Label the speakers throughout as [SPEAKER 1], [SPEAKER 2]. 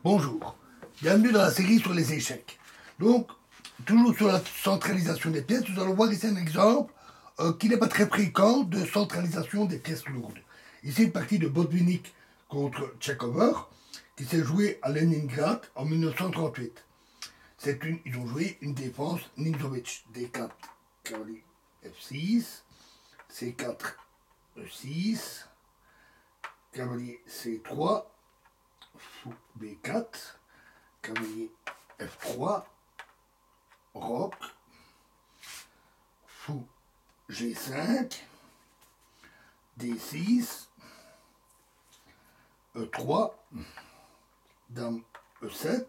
[SPEAKER 1] Bonjour, bienvenue dans la série sur les échecs. Donc, toujours sur la centralisation des pièces, nous allons voir ici un exemple qui n'est pas très fréquent de centralisation des pièces lourdes. Ici, une partie de Botvinnik contre Tchekhov qui s'est jouée à Leningrad en 1938. Ils ont joué une défense Nimzowitsch, D4, cavalier F6, C4, E6, cavalier C3, fou B4, cavalier F3, roc, fou G5, D6, E3, dame E7,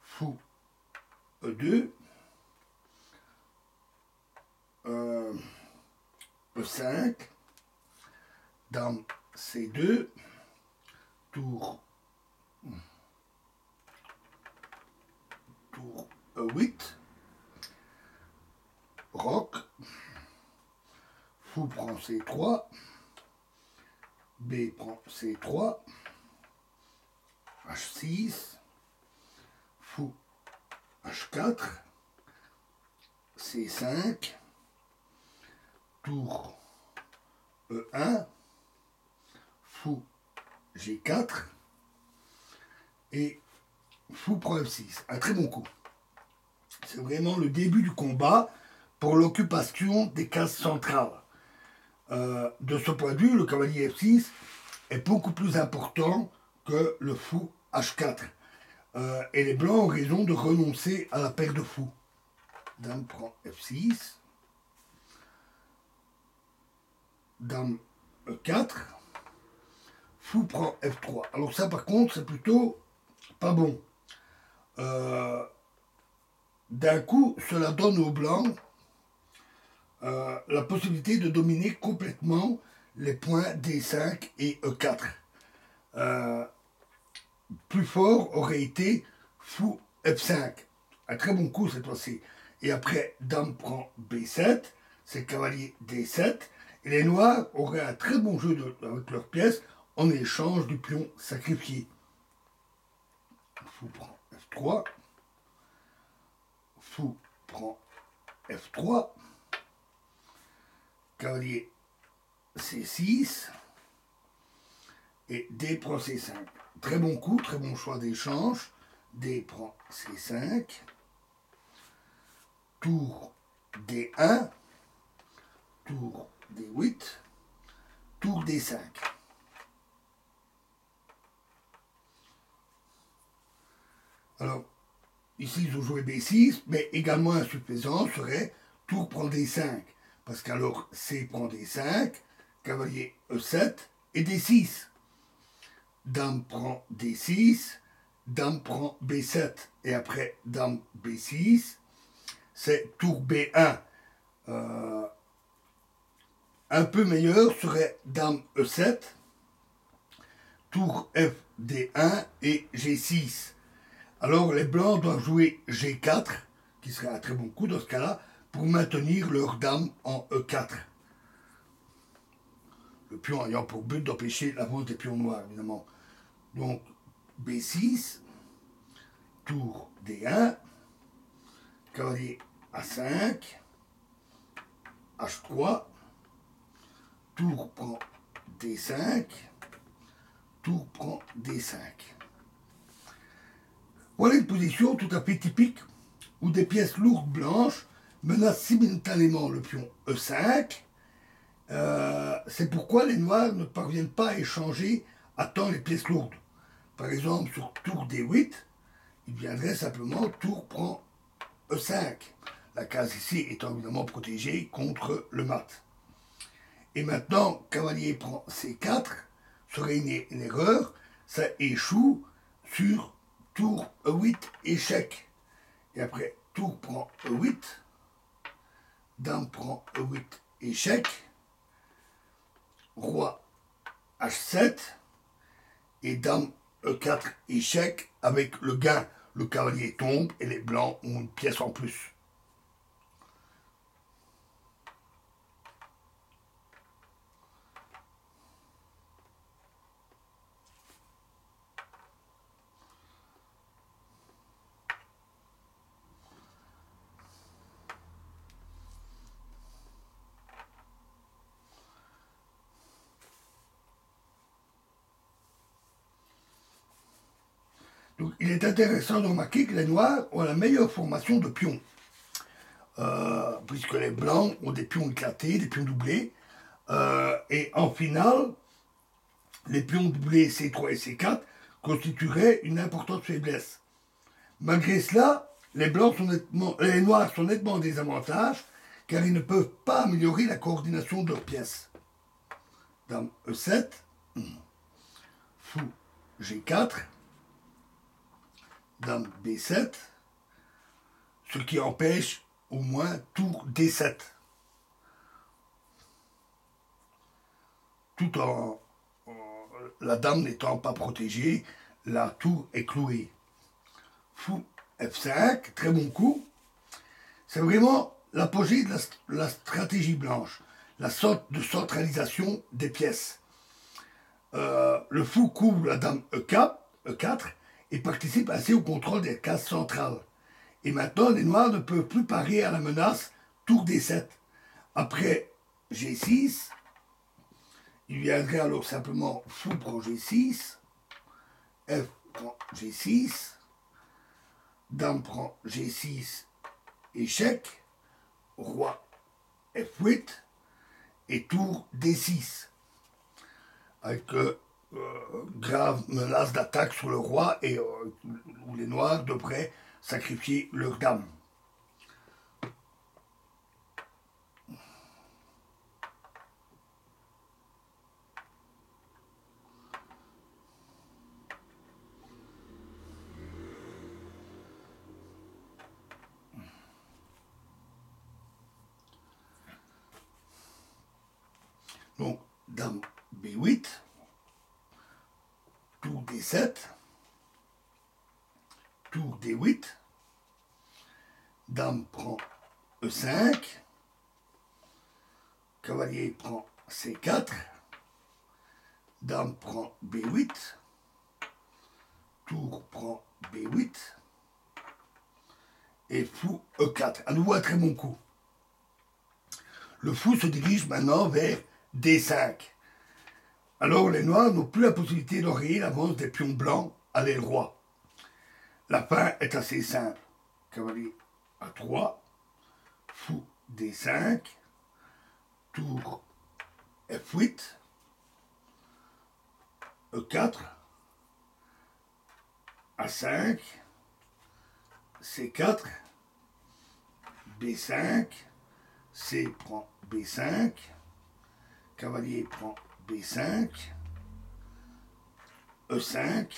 [SPEAKER 1] fou E2, E5, dame C2, tour E8, roc, fou prend C3, B prend C3, H6, fou H4, C5, tour E1, fou G4 et fou prend F6. Un très bon coup. C'est vraiment le début du combat pour l'occupation des cases centrales. De ce point de vue, le cavalier F6 est beaucoup plus important que le fou H4. Et les blancs ont raison de renoncer à la paire de fous. Dame prend F6. Dame E4. Fou prend F3. Alors ça, par contre, c'est plutôt pas bon. D'un coup, cela donne aux blancs la possibilité de dominer complètement les points D5 et E4. Plus fort aurait été fou F5. Un très bon coup cette fois-ci. Et après, dame prend B7, c'est cavalier D7. Et les noirs auraient un très bon jeu avec leurs pièces en échange du pion sacrifié. Fou prend F3. Fou prend F3. Cavalier C6. Et D prend C5. Très bon coup, très bon choix d'échange. D prend C5. Tour D1. Tour D8. Tour D5. Alors, ici, ils ont joué B6, mais également insuffisant serait tour prend D5. Parce qu'alors, C prend D5, cavalier E7 et D6. Dame prend D6, dame prend B7. Et après, dame B6, c'est tour B1. Un peu meilleur serait dame E7, tour F D1 et G6. Alors les blancs doivent jouer G4, qui serait un très bon coup dans ce cas-là, pour maintenir leur dame en E4. Le pion ayant pour but d'empêcher l'avance des pions noirs, évidemment. Donc B6, tour D1, cavalier A5, H3, tour prend D5, tour prend D5. Voilà une position tout à fait typique où des pièces lourdes blanches menacent simultanément le pion E5. C'est pourquoi les noirs ne parviennent pas à échanger à temps les pièces lourdes. Par exemple, sur tour D8, il viendrait simplement tour prend E5. La case ici étant évidemment protégée contre le mat. Et maintenant, cavalier prend C4, serait une erreur, ça échoue sur tour E8, échec. Et après, tour prend E8, dame prend E8, échec, roi H7, et dame E4, échec, avec le gain. Le cavalier tombe et les blancs ont une pièce en plus. Donc, il est intéressant de remarquer que les noirs ont la meilleure formation de pions, puisque les blancs ont des pions éclatés, des pions doublés, et en finale, les pions doublés C3 et C4 constitueraient une importante faiblesse. Malgré cela, les noirs sont nettement en désavantage, car ils ne peuvent pas améliorer la coordination de leurs pièces. Dame E7, fou G4, Dame B7, ce qui empêche au moins tour D7. Tout en la dame n'étant pas protégée, la tour est clouée. Fou F5, très bon coup. C'est vraiment l'apogée de la stratégie blanche, la sorte de centralisation des pièces. Le fou couvre la dame E4 et participe ainsi au contrôle des cases centrales. Et maintenant, les noirs ne peuvent plus parer à la menace tour D7. Après G6, il viendrait alors simplement fou prend G6, F prend G6, dame prend G6, échec, roi F8 et tour D6. Avec grave menace d'attaque sur le roi et où les noirs devraient sacrifier leur dame. Donc, dame B8, tour D7, tour D8, dame prend E5, cavalier prend C4, dame prend B8, tour prend B8, et fou E4. À nouveau un très bon coup. Le fou se dirige maintenant vers D5. Alors les noirs n'ont plus la possibilité d'enrayer l'avance des pions blancs à l'aile roi. La fin est assez simple. Cavalier A3, fou D5, tour F8, E4, A5, C4, B5, C prend B5, cavalier prend B5, E5,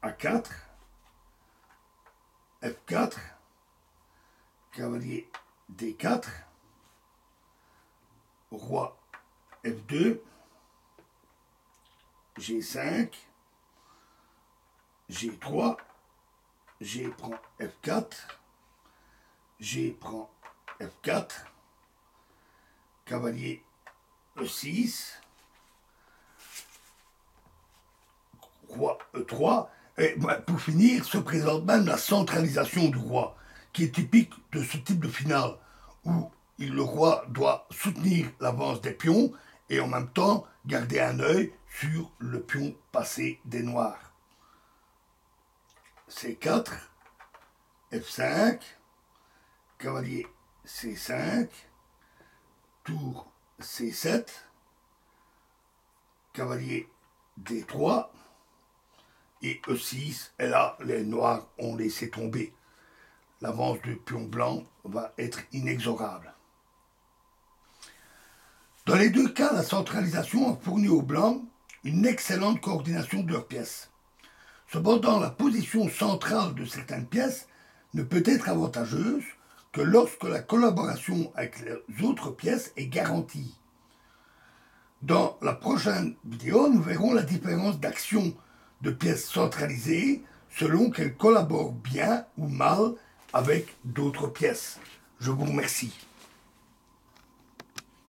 [SPEAKER 1] A4, F4, cavalier D4, roi F2, G5, G3, G prend F4, G prend F4, cavalier E6, roi E3, et pour finir, se présente même la centralisation du roi, qui est typique de ce type de finale, où le roi doit soutenir l'avance des pions et en même temps garder un œil sur le pion passé des noirs. C4, F5, cavalier C5, tour C7, cavalier D3 et E6. Et là, les noirs ont laissé tomber. L'avance du pion blanc va être inexorable. Dans les deux cas, la centralisation a fourni aux blancs une excellente coordination de leurs pièces. Cependant, la position centrale de certaines pièces ne peut être avantageuse que lorsque la collaboration avec les autres pièces est garantie. Dans la prochaine vidéo, nous verrons la différence d'action de pièces centralisées selon qu'elles collaborent bien ou mal avec d'autres pièces. Je vous remercie.